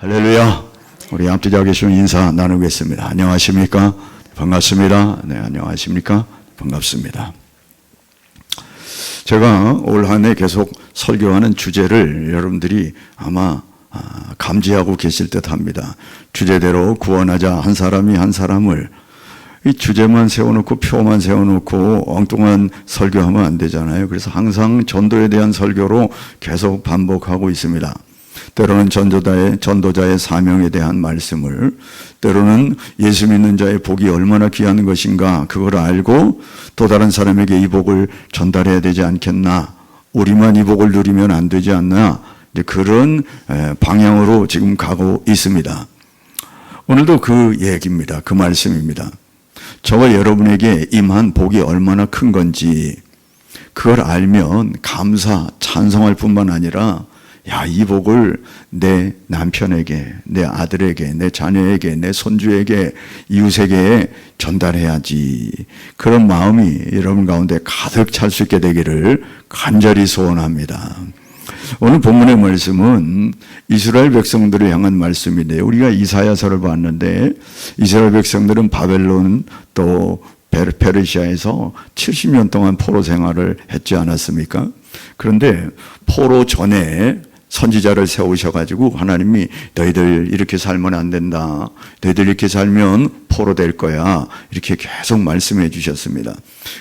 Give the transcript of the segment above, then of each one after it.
할렐루야. 우리 앞뒤 자 계시면 인사 나누겠습니다. 안녕하십니까? 반갑습니다. 네, 안녕하십니까? 반갑습니다. 제가 올 한 해 계속 설교하는 주제를 여러분들이 아마 감지하고 계실 듯 합니다. 주제대로 구원하자, 한 사람이 한 사람을. 이 주제만 세워놓고 표만 세워놓고 엉뚱한 설교하면 안 되잖아요. 그래서 항상 전도에 대한 설교로 계속 반복하고 있습니다. 때로는 전도자의 사명에 대한 말씀을, 때로는 예수 믿는 자의 복이 얼마나 귀한 것인가 그걸 알고 또 다른 사람에게 이 복을 전달해야 되지 않겠나, 우리만 이 복을 누리면 안 되지 않나, 이제 그런 방향으로 지금 가고 있습니다. 오늘도 그 얘기입니다. 그 말씀입니다. 저와 여러분에게 임한 복이 얼마나 큰 건지 그걸 알면 감사, 찬송할 뿐만 아니라 야, 이 복을 내 남편에게, 내 아들에게, 내 자녀에게, 내 손주에게, 이웃에게 전달해야지. 그런 마음이 여러분 가운데 가득 찰 수 있게 되기를 간절히 소원합니다. 오늘 본문의 말씀은 이스라엘 백성들을 향한 말씀인데요. 우리가 이사야서를 봤는데 이스라엘 백성들은 바벨론 또 페르시아에서 70년 동안 포로 생활을 했지 않았습니까? 그런데 포로 전에 선지자를 세우셔가지고 하나님이 너희들 이렇게 살면 안 된다, 너희들 이렇게 살면 포로 될 거야, 이렇게 계속 말씀해 주셨습니다.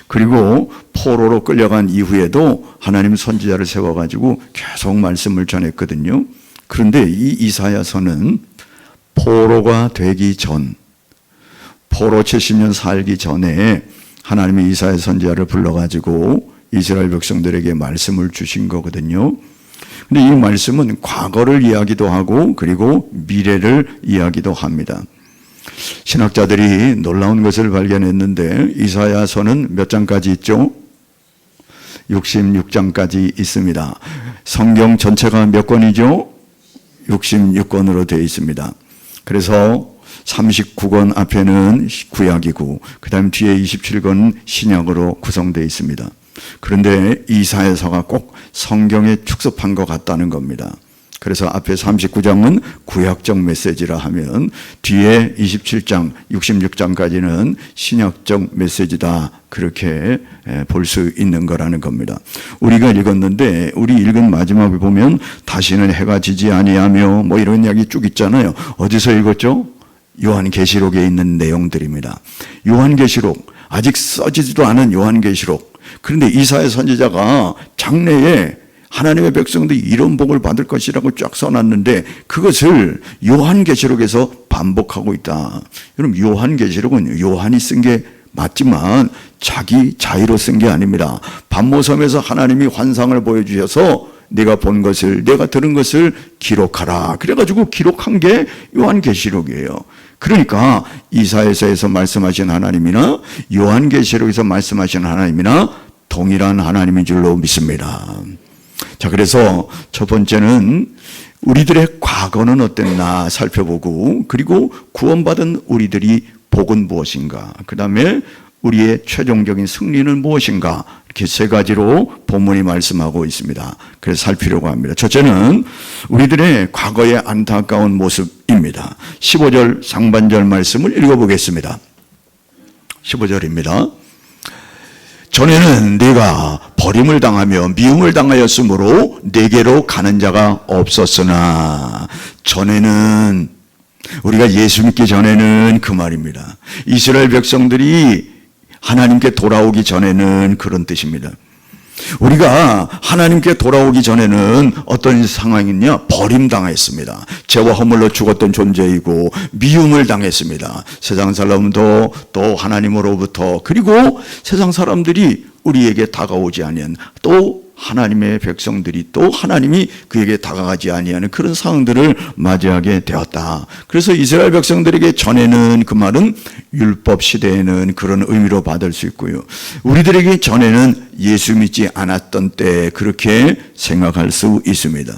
그리고 포로로 끌려간 이후에도 하나님 선지자를 세워가지고 계속 말씀을 전했거든요. 그런데 이 이사야서는 포로가 되기 전, 포로 70년 살기 전에 하나님이 이사야 선지자를 불러가지고 이스라엘 백성들에게 말씀을 주신 거거든요. 근데 이 말씀은 과거를 이야기도 하고 그리고 미래를 이야기도 합니다. 신학자들이 놀라운 것을 발견했는데 이사야서는 몇 장까지 있죠? 66장까지 있습니다. 성경 전체가 몇 권이죠? 66권으로 되어 있습니다. 그래서 39권 앞에는 구약이고 그 다음 뒤에 27권은 신약으로 구성되어 있습니다. 그런데 이사야서가 꼭 성경에 축소한 것 같다는 겁니다. 그래서 앞에 39장은 구약적 메시지라 하면 뒤에 27장, 66장까지는 신약적 메시지다, 그렇게 볼 수 있는 거라는 겁니다. 우리가 읽었는데 우리 읽은 마지막에 보면 다시는 해가 지지 아니하며 뭐 이런 이야기 쭉 있잖아요. 어디서 읽었죠? 요한계시록에 있는 내용들입니다. 요한계시록, 아직 써지지도 않은 요한계시록. 그런데 이사야 선지자가 장래에 하나님의 백성들이 이런 복을 받을 것이라고 쫙 써놨는데 그것을 요한계시록에서 반복하고 있다. 여러분, 요한계시록은 요한이 쓴 게 맞지만 자기 자의로 쓴 게 아닙니다. 반모섬에서 하나님이 환상을 보여주셔서 내가 본 것을, 내가 들은 것을 기록하라, 그래가지고 기록한 게 요한계시록이에요. 그러니까 이사야서에서 말씀하신 하나님이나 요한계시록에서 말씀하신 하나님이나 동일한 하나님인 줄로 믿습니다. 자, 그래서 첫 번째는 우리들의 과거는 어땠나 살펴보고, 그리고 구원받은 우리들이 복은 무엇인가, 그 다음에 우리의 최종적인 승리는 무엇인가, 이렇게 세 가지로 본문이 말씀하고 있습니다. 그래서 살피려고 합니다. 첫째는 우리들의 과거의 안타까운 모습입니다. 15절 상반절 말씀을 읽어보겠습니다. 15절입니다. 전에는 네가 버림을 당하며 미움을 당하였으므로 네게로 가는 자가 없었으나, 전에는, 우리가 예수 믿기 전에는 그 말입니다. 이스라엘 백성들이 하나님께 돌아오기 전에는 그런 뜻입니다. 우리가 하나님께 돌아오기 전에는 어떤 상황이냐? 버림당했습니다. 죄와 허물로 죽었던 존재이고 미움을 당했습니다. 세상 사람도 또 하나님으로부터, 그리고 세상 사람들이 우리에게 다가오지 아니한, 또 하나님의 백성들이 또 하나님이 그에게 다가가지 아니하는 그런 상황들을 맞이하게 되었다. 그래서 이스라엘 백성들에게 전에는, 그 말은 율법 시대에는 그런 의미로 받을 수 있고요. 우리들에게 전에는 예수 믿지 않았던 때, 그렇게 생각할 수 있습니다.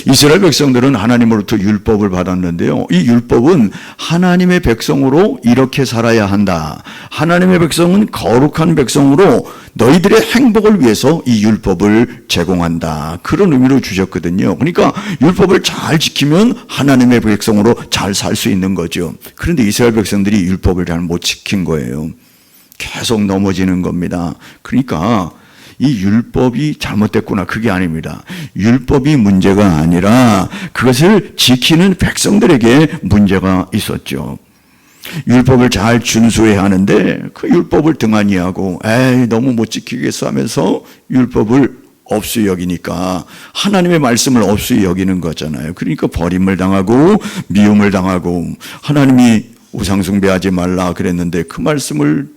이스라엘 백성들은 하나님으로부터 율법을 받았는데요. 이 율법은 하나님의 백성으로 이렇게 살아야 한다. 하나님의 백성은 거룩한 백성으로 너희들의 행복을 위해서 이 율법을 제공한다. 그런 의미로 주셨거든요. 그러니까 율법을 잘 지키면 하나님의 백성으로 잘 살 수 있는 거죠. 그런데 이스라엘 백성들이 율법을 잘 못 지킨 거예요. 계속 넘어지는 겁니다. 그러니까 이 율법이 잘못됐구나, 그게 아닙니다. 율법이 문제가 아니라 그것을 지키는 백성들에게 문제가 있었죠. 율법을 잘 준수해야 하는데 그 율법을 등한히하고 에이 너무 못 지키겠어 하면서 율법을 없이 여기니까 하나님의 말씀을 없이 여기는 거잖아요. 그러니까 버림을 당하고 미움을 당하고, 하나님이 우상 숭배하지 말라 그랬는데 그 말씀을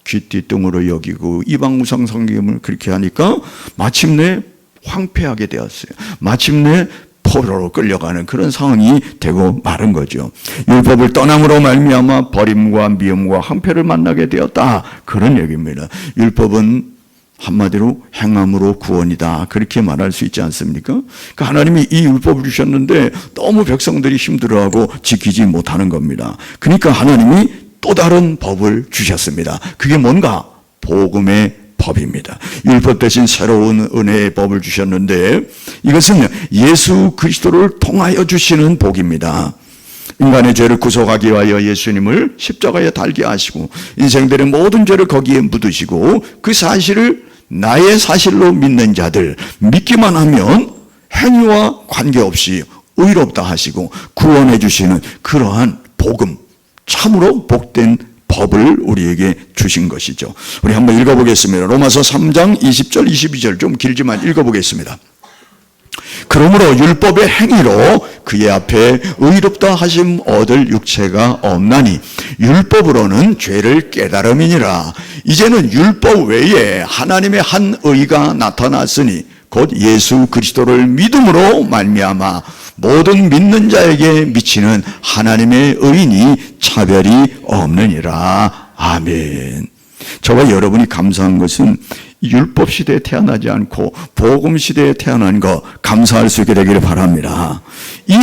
귀띠등으로 여기고 이방 우상 섬김을 그렇게 하니까 마침내 황폐하게 되었어요. 마침내 포로로 끌려가는 그런 상황이 되고 마른 거죠. 율법을 떠남으로 말미암아 버림과 미움과 황폐를 만나게 되었다, 그런 얘기입니다. 율법은 한마디로 행함으로 구원이다, 그렇게 말할 수 있지 않습니까? 그러니까 하나님이 이 율법을 주셨는데 너무 백성들이 힘들어하고 지키지 못하는 겁니다. 그러니까 하나님이 또 다른 법을 주셨습니다. 그게 뭔가? 복음의 법입니다. 율법 대신 새로운 은혜의 법을 주셨는데 이것은 예수 그리스도를 통하여 주시는 복입니다. 인간의 죄를 구속하기 위하여 예수님을 십자가에 달게 하시고 인생들의 모든 죄를 거기에 묻으시고 그 사실을 나의 사실로 믿는 자들, 믿기만 하면 행위와 관계없이 의롭다 하시고 구원해 주시는 그러한 복음, 참으로 복된 법을 우리에게 주신 것이죠. 우리 한번 읽어보겠습니다. 로마서 3장 20절 22절, 좀 길지만 읽어보겠습니다. 그러므로 율법의 행위로 그의 앞에 의롭다 하심 얻을 육체가 없나니 율법으로는 죄를 깨달음이니라. 이제는 율법 외에 하나님의 한 의가 나타났으니 곧 예수 그리스도를 믿음으로 말미암아 모든 믿는 자에게 미치는 하나님의 의인이 차별이 없느니라. 아멘. 저와 여러분이 감사한 것은 율법 시대에 태어나지 않고 복음 시대에 태어난 거 감사할 수 있게 되기를 바랍니다. 이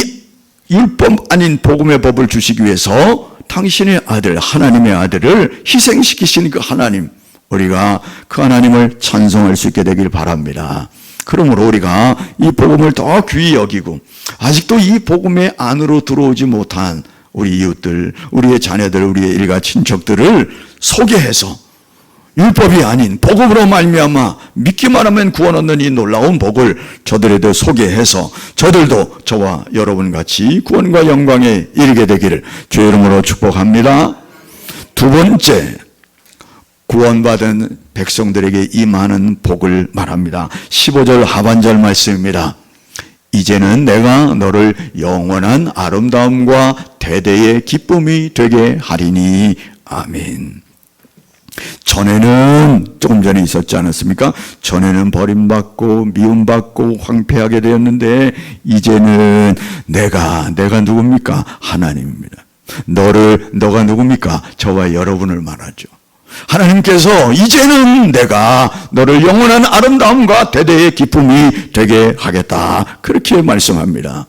율법 아닌 복음의 법을 주시기 위해서 당신의 아들, 하나님의 아들을 희생시키신 그 하나님, 우리가 그 하나님을 찬송할 수 있게 되기를 바랍니다. 그러므로 우리가 이 복음을 더 귀히 여기고 아직도 이 복음의 안으로 들어오지 못한 우리 이웃들, 우리의 자녀들, 우리의 일가 친척들을 소개해서 율법이 아닌 복음으로 말미암아 믿기만 하면 구원 얻는 이 놀라운 복을 저들에도 소개해서 저들도 저와 여러분 같이 구원과 영광에 이르게 되기를 주의 이름으로 축복합니다. 두 번째, 구원받은 백성들에게 임하는 복을 말합니다. 15절 하반절 말씀입니다. 이제는 내가 너를 영원한 아름다움과 대대의 기쁨이 되게 하리니. 아멘. 전에는 조금 전에 있었지 않았습니까? 전에는 버림받고 미움받고 황폐하게 되었는데 이제는 내가 누굽니까? 하나님입니다. 너가 누굽니까? 저와 여러분을 말하죠. 하나님께서 이제는 내가 너를 영원한 아름다움과 대대의 기쁨이 되게 하겠다, 그렇게 말씀합니다.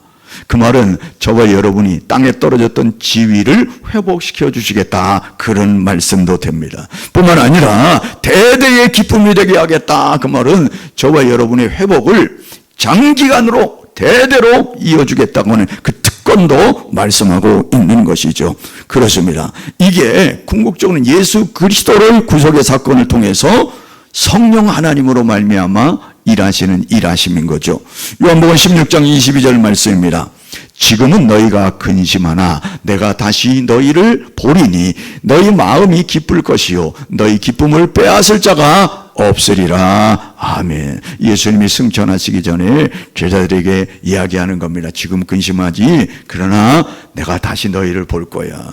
그 말은 저와 여러분이 땅에 떨어졌던 지위를 회복시켜 주시겠다, 그런 말씀도 됩니다. 뿐만 아니라 대대의 기쁨이 되게 하겠다, 그 말은 저와 여러분의 회복을 장기간으로 대대로 이어주겠다고 하는 그 특권도 말씀하고 있는 것이죠. 그렇습니다. 이게 궁극적으로는 예수 그리스도를 구속의 사건을 통해서 성령 하나님으로 말미암아 일하시는 일하심인 거죠. 요한복음 16장 22절 말씀입니다. 지금은 너희가 근심하나 내가 다시 너희를 보리니 너희 마음이 기쁠 것이요 너희 기쁨을 빼앗을 자가 없으리라. 아멘. 예수님이 승천하시기 전에 제자들에게 이야기하는 겁니다. 지금 근심하지, 그러나 내가 다시 너희를 볼 거야.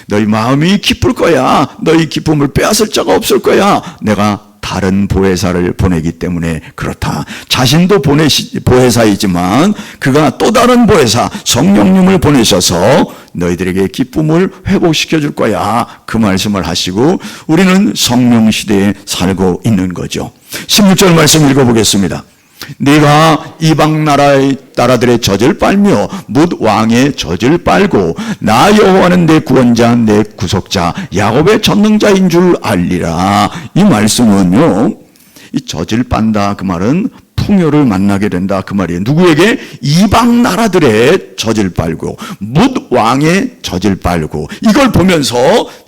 너희 마음이 기쁠 거야. 너희 기쁨을 빼앗을 자가 없을 거야. 내가 다른 보혜사를 보내기 때문에 그렇다. 자신도 보혜사이지만 그가 또 다른 보혜사 성령님을 보내셔서 너희들에게 기쁨을 회복시켜 줄 거야, 그 말씀을 하시고 우리는 성령 시대에 살고 있는 거죠. 16절 말씀 읽어보겠습니다. 네가 이방 나라들의 젖을 빨며 뭇 왕의 젖을 빨고 나 여호와는 내 구원자 내 구속자 야곱의 전능자인 줄 알리라. 이 말씀은요, 이 젖을 빤다 그 말은 풍요를 만나게 된다 그 말이에요. 누구에게? 이방 나라들의 젖을 빨고 뭇 왕의 젖을 빨고. 이걸 보면서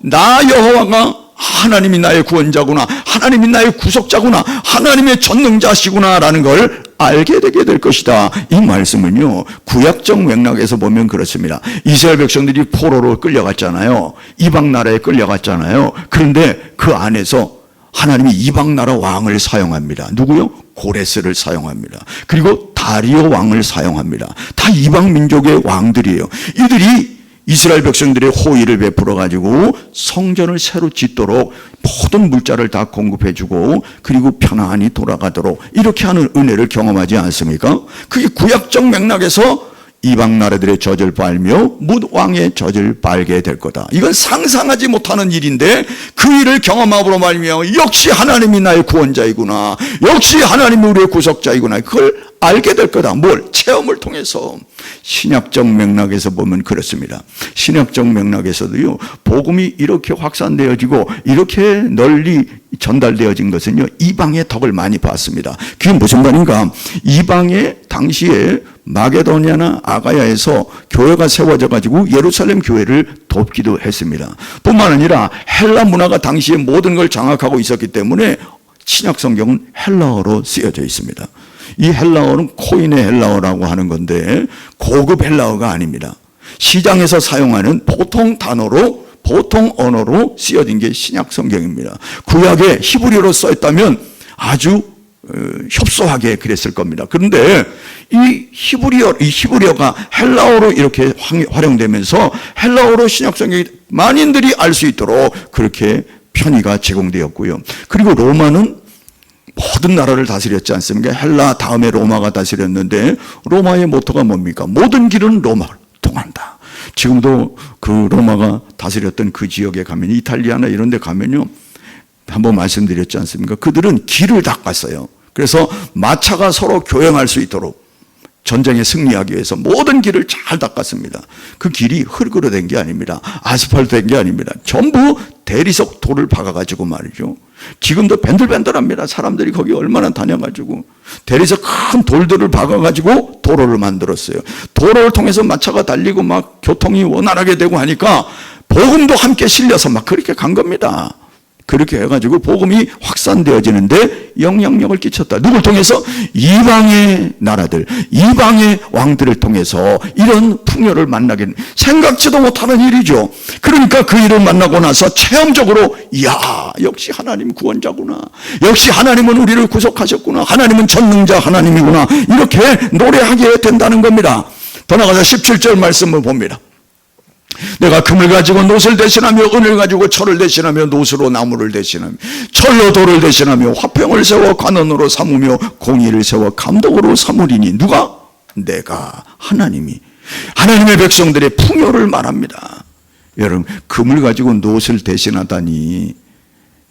나 여호와가 하나님이 나의 구원자구나, 하나님이 나의 구속자구나, 하나님의 전능자시구나 라는 걸 알게 되게 될 것이다. 이 말씀은요, 구약적 맥락에서 보면 그렇습니다. 이스라엘 백성들이 포로로 끌려갔잖아요. 이방 나라에 끌려갔잖아요. 그런데 그 안에서 하나님이 이방 나라 왕을 사용합니다. 누구요? 고레스를 사용합니다. 그리고 다리오 왕을 사용합니다. 다 이방 민족의 왕들이에요. 이들이 이스라엘 백성들의 호의를 베풀어 가지고 성전을 새로 짓도록 모든 물자를 다 공급해 주고 그리고 편안히 돌아가도록 이렇게 하는 은혜를 경험하지 않습니까? 그게 구약적 맥락에서 이방 나라들의 젖을 빨며 뭇 왕의 젖을 빨게 될 거다. 이건 상상하지 못하는 일인데 그 일을 경험함으로 말미암아 역시 하나님이 나의 구원자이구나, 역시 하나님이 우리의 구속자이구나, 그걸 알게 될 거다. 뭘? 체험을 통해서. 신약적 맥락에서 보면 그렇습니다. 신약적 맥락에서도요, 복음이 이렇게 확산되어지고 이렇게 널리 전달되어진 것은요, 이방의 덕을 많이 봤습니다. 그게 무슨 말인가? 이방의 당시에 마게도냐나 아가야에서 교회가 세워져 가지고 예루살렘 교회를 돕기도 했습니다. 뿐만 아니라 헬라 문화가 당시에 모든 걸 장악하고 있었기 때문에 신약 성경은 헬라어로 쓰여져 있습니다. 이 헬라어는 코인의 헬라어라고 하는 건데 고급 헬라어가 아닙니다. 시장에서 사용하는 보통 단어로, 보통 언어로 쓰여진 게 신약 성경입니다. 구약에 히브리어로 써있다면 아주 협소하게 그랬을 겁니다. 그런데 이 히브리어가 헬라어로 이렇게 활용되면서 헬라어로 신약 성경이 만인들이 알 수 있도록 그렇게 편의가 제공되었고요. 그리고 로마는 모든 나라를 다스렸지 않습니까? 헬라 다음에 로마가 다스렸는데 로마의 모토가 뭡니까? 모든 길은 로마를 통한다. 지금도 그 로마가 다스렸던 그 지역에 가면, 이탈리아나 이런 데 가면요, 한번 말씀드렸지 않습니까? 그들은 길을 닦았어요. 그래서 마차가 서로 교행할 수 있도록 전쟁에 승리하기 위해서 모든 길을 잘 닦았습니다. 그 길이 흙으로 된 게 아닙니다. 아스팔트 된 게 아닙니다. 전부 대리석 돌을 박아가지고 말이죠. 지금도 밴들밴들합니다. 사람들이 거기 얼마나 다녀가지고 대리석 큰 돌들을 박아가지고 도로를 만들었어요. 도로를 통해서 마차가 달리고 막 교통이 원활하게 되고 하니까 복음도 함께 실려서 막 그렇게 간 겁니다. 그렇게 해가지고 복음이 확산되어지는데 영향력을 끼쳤다. 누굴 통해서? 이방의 나라들, 이방의 왕들을 통해서 이런 풍요를 만나게 되는, 생각지도 못하는 일이죠. 그러니까 그 일을 만나고 나서 체험적으로, 이야, 역시 하나님 구원자구나, 역시 하나님은 우리를 구속하셨구나, 하나님은 전능자 하나님이구나, 이렇게 노래하게 된다는 겁니다. 더 나아가서 17절 말씀을 봅니다. 내가 금을 가지고 노를 대신하며 은을 가지고 철을 대신하며 노수로 나무를 대신하며 철로 돌을 대신하며 화평을 세워 관원으로 삼으며 공의를 세워 감독으로 삼으리니. 누가? 내가, 하나님이. 하나님의 백성들의 풍요를 말합니다. 여러분, 금을 가지고 노를 대신하다니,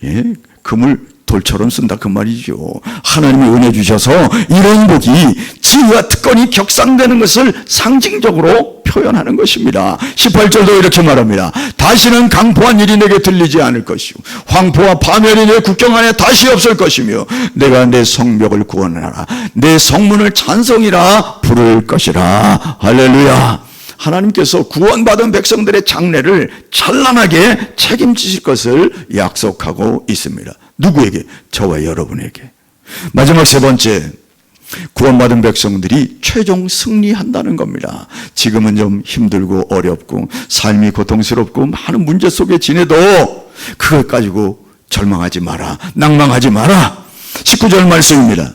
예? 금을 돌처럼 쓴다 그 말이죠. 하나님이 은혜 주셔서 이런 복이 지혜와 특권이 격상되는 것을 상징적으로 표현하는 것입니다. 18절도 이렇게 말합니다. 다시는 강포한 일이 내게 들리지 않을 것이요 황포와 파멸이 내 국경 안에 다시 없을 것이며 내가 내 성벽을 구원하라, 내 성문을 찬송이라 부를 것이라. 할렐루야. 하나님께서 구원받은 백성들의 장래를 찬란하게 책임지실 것을 약속하고 있습니다. 누구에게? 저와 여러분에게. 마지막 세 번째, 구원받은 백성들이 최종 승리한다는 겁니다. 지금은 좀 힘들고 어렵고 삶이 고통스럽고 많은 문제 속에 지내도 그것 가지고 절망하지 마라, 낭망하지 마라. 19절 말씀입니다.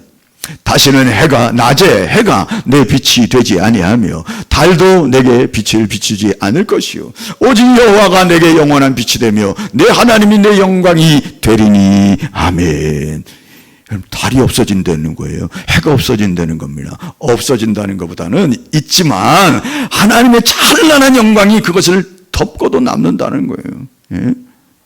다시는 낮에 해가 내 빛이 되지 아니하며 달도 내게 빛을 비추지 않을 것이요 오직 여호와가 내게 영원한 빛이 되며 내 하나님이 내 영광이 되리니. 아멘. 달이 없어진다는 거예요. 해가 없어진다는 겁니다. 없어진다는 것보다는 있지만 하나님의 찬란한 영광이 그것을 덮고도 남는다는 거예요. 예?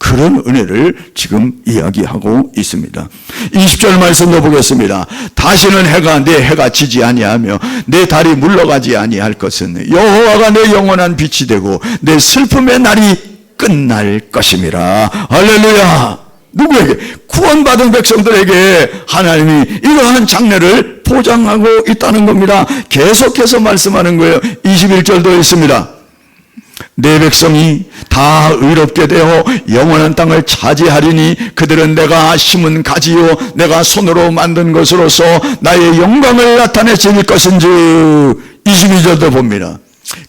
그런 은혜를 지금 이야기하고 있습니다. 20절 말씀도 보겠습니다. 다시는 내 해가 지지 아니하며 내 달이 물러가지 아니할 것은 여호와가 내 영원한 빛이 되고 내 슬픔의 날이 끝날 것임이라. 할렐루야. 누구에게? 구원받은 백성들에게 하나님이 이러한 장래를 보장하고 있다는 겁니다. 계속해서 말씀하는 거예요. 21절도 있습니다. 내 백성이 다 의롭게 되어 영원한 땅을 차지하리니 그들은 내가 심은 가지요 내가 손으로 만든 것으로서 나의 영광을 나타내실 것인지. 22절도 봅니다.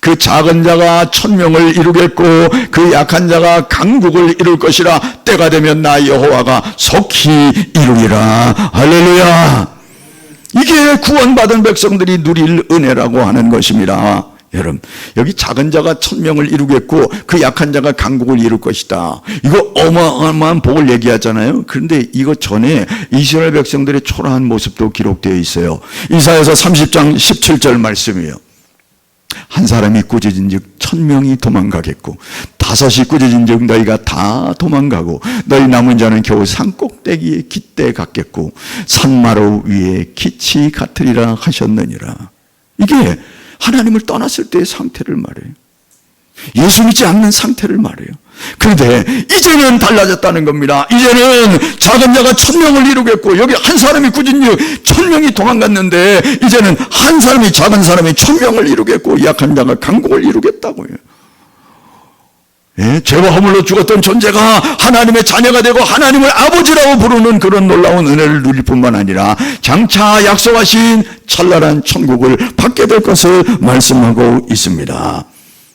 그 작은 자가 천명을 이루겠고 그 약한 자가 강국을 이룰 것이라. 때가 되면 나 여호와가 속히 이루리라. 할렐루야. 이게 구원받은 백성들이 누릴 은혜라고 하는 것입니다. 여러분, 여기 작은 자가 천명을 이루겠고 그 약한 자가 강국을 이룰 것이다. 이거 어마어마한 복을 얘기하잖아요. 그런데 이거 전에 이스라엘 백성들의 초라한 모습도 기록되어 있어요. 이사야서 30장 17절 말씀이에요. 한 사람이 꾸짖은즉 1000명이 도망가겠고 5이 꾸짖은즉 너희가 다 도망가고 너희 남은 자는 겨우 산꼭대기에 깃대 같겠고 산마루 위에 기치 같으리라 하셨느니라. 이게 하나님을 떠났을 때의 상태를 말해요. 예수 믿지 않는 상태를 말해요. 그런데 이제는 달라졌다는 겁니다. 이제는 작은 자가 1000명을 이루겠고 여기 한 사람이 꾸짖은즉 1000명이 도망갔는데 이제는 한 사람이 작은 사람이 1000명을 이루겠고 약한 자가 강국을 이루겠다고요. 예, 죄와 허물로 죽었던 존재가 하나님의 자녀가 되고 하나님을 아버지라고 부르는 그런 놀라운 은혜를 누릴 뿐만 아니라 장차 약속하신 찬란한 천국을 받게 될 것을 말씀하고 있습니다.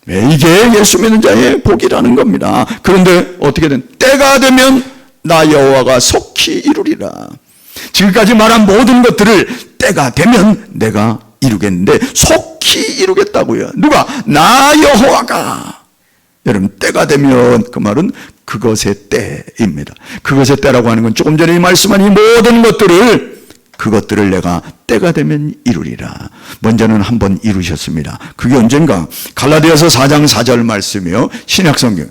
예, 이게 예수 믿는 자의 복이라는 겁니다. 그런데 어떻게 된? 때가 되면 나 여호와가 속히 이루리라. 지금까지 말한 모든 것들을 때가 되면 내가 이루겠는데 속히 이루겠다고요. 누가? 나 여호와가. 여러분, 때가 되면 그 말은 그것의 때입니다. 그것의 때라고 하는 건 조금 전에 말씀한 이 모든 그것들을 내가 때가 되면 이루리라. 먼저는 한번 이루셨습니다. 그게 언젠가? 갈라디아서 4장 4절 말씀이요. 신약성경.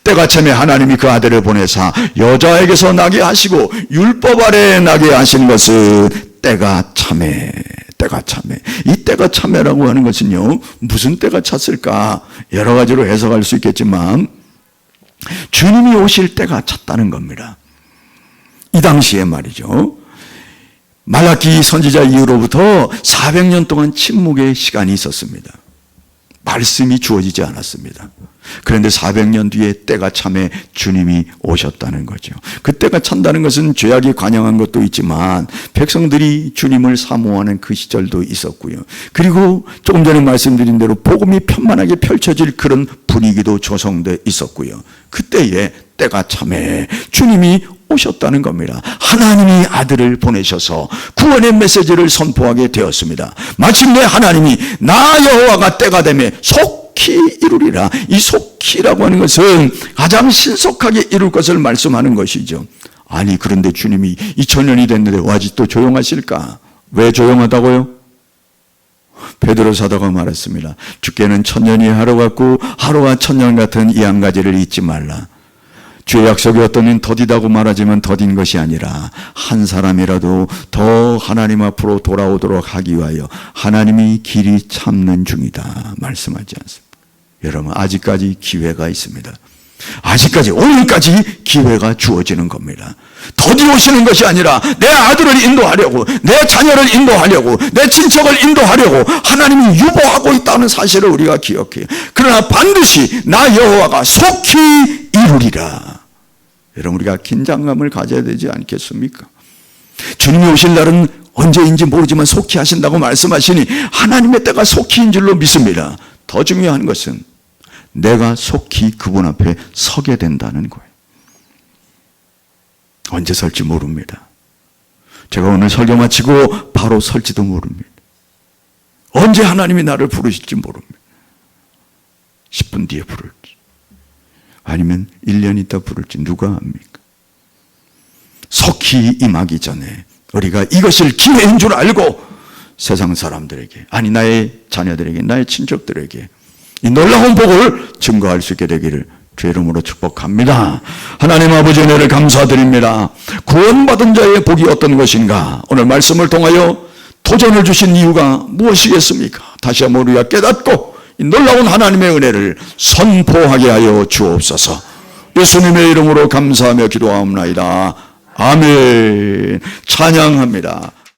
때가 참에 하나님이 그 아들을 보내사 여자에게서 나게 하시고 율법 아래 나게 하신 것은 때가 참에. 때가 참에. 이 때가 참에라고 하는 것은요, 무슨 때가 찼을까? 여러 가지로 해석할 수 있겠지만 주님이 오실 때가 찼다는 겁니다. 이 당시에 말이죠, 말라기 선지자 이후로부터 400년 동안 침묵의 시간이 있었습니다. 말씀이 주어지지 않았습니다. 그런데 400년 뒤에 때가 참에 주님이 오셨다는 거죠. 그 때가 찬다는 것은 죄악이 관영한 것도 있지만 백성들이 주님을 사모하는 그 시절도 있었고요. 그리고 조금 전에 말씀드린 대로 복음이 편만하게 펼쳐질 그런 분위기도 조성되어 있었고요. 그때에 때가 참에 주님이 오셨다는 겁니다. 하나님이 아들을 보내셔서 구원의 메시지를 선포하게 되었습니다. 마침내 하나님이 나 여호와가 때가 되매 속히 이루리라. 이 속히라고 하는 것은 가장 신속하게 이룰 것을 말씀하는 것이죠. 아니, 그런데 주님이 2000년이 됐는데 아직도 조용하실까? 왜 조용하다고요? 베드로 사도가 말했습니다. 주께는 1000년이 하루 같고 하루가 1000년 같은 이 한 가지를 잊지 말라. 주의 약속이 어떤 더디다고 말하지만 더딘 것이 아니라 한 사람이라도 더 하나님 앞으로 돌아오도록 하기 위하여 하나님이 길이 참는 중이다 말씀하지 않습니까? 여러분, 아직까지 기회가 있습니다. 아직까지, 오늘까지 기회가 주어지는 겁니다. 더디 오시는 것이 아니라 내 아들을 인도하려고, 내 자녀를 인도하려고, 내 친척을 인도하려고 하나님이 유보하고 있다는 사실을 우리가 기억해요. 그러나 반드시 나 여호와가 속히 이루리라. 여러분, 우리가 긴장감을 가져야 되지 않겠습니까? 주님이 오실 날은 언제인지 모르지만 속히 하신다고 말씀하시니 하나님의 때가 속히인 줄로 믿습니다. 더 중요한 것은 내가 속히 그분 앞에 서게 된다는 거예요. 언제 설지 모릅니다. 제가 오늘 설교 마치고 바로 설지도 모릅니다. 언제 하나님이 나를 부르실지 모릅니다. 10분 뒤에 부를지 아니면 1년 있다 부를지 누가 압니까? 속히 임하기 전에 우리가 이것을 기회인 줄 알고 세상 사람들에게, 아니 나의 자녀들에게, 나의 친척들에게 이 놀라운 복을 증거할 수 있게 되기를 주 이름으로 축복합니다. 하나님 아버지 은혜를 감사드립니다. 구원받은 자의 복이 어떤 것인가? 오늘 말씀을 통하여 도전을 주신 이유가 무엇이겠습니까? 다시 한번 우리가 깨닫고 이 놀라운 하나님의 은혜를 선포하게 하여 주옵소서. 예수님의 이름으로 감사하며 기도하옵나이다. 아멘. 찬양합니다.